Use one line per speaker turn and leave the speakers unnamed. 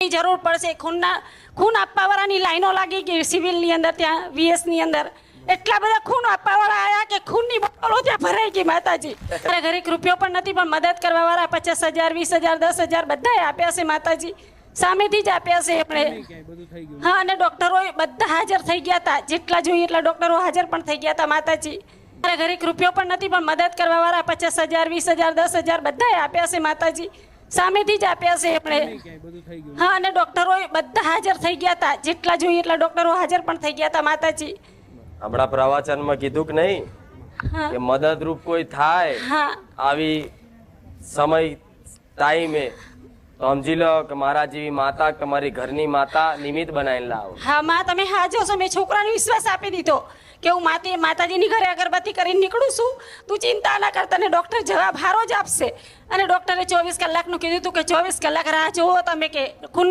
જરૂર પડશે ખૂન આપવાવાળાની લાઈનો લાગી ગઈ સિવિલની અંદર ત્યાં વીએસની અંદર એટલા બધા ખૂન આપવાવાળા આવ્યા કે ખૂનની બોટલો ત્યાં ભરાઈ ગઈ માતાજી મારા ઘરે એક રૂપિયો પણ નથી પણ મદદ કરવાવાળા 50,000 20,000 10,000 બધાએ આપ્યા છે માતાજી સામેથી જ આપ્યા છે આપણે હા અને ડોક્ટરો બધા હાજર થઈ ગયા હતા જેટલા જોઈએ એટલા ડોક્ટરો હાજર પણ થઈ ગયા હતા માતાજી મારા ઘરે એક રૂપિયો પણ નથી પણ મદદ કરવાવાળા 50,000 20,000 10,000 બધાએ આપ્યા છે માતાજી સામેથી જ આપ્યા છે આપણે હા અને ડોક્ટરો બધા હાજર થઈ ગયા હતા જેટલા જોઈએ એટલા ડોક્ટરો હાજર પણ થઈ ગયા હતા માતાજી
હમણાં પ્રવચનમાં કીધું કે નહીં કે મદદરૂપ કોઈ થાય આવી સમય ટાઈમે તો સમજી લો કે મારા જેવી માતા તમારી ઘરની માતા નિમિત્ત બનાવીને લાવો
હા માં તમે હાજો છો મેં છોકરાને વિશ્વાસ આપી દીધો કે હું માતાજીની ઘરે અગરબત્તી કરીને નીકળું છું તું ચિંતા ના કર તને ડૉક્ટર જવાબ હારો જ આપશે અને ડૉક્ટરે 24 કલાકનું કીધું હતું કે 24 કલાક રાહ જોવો તમે કે ખૂન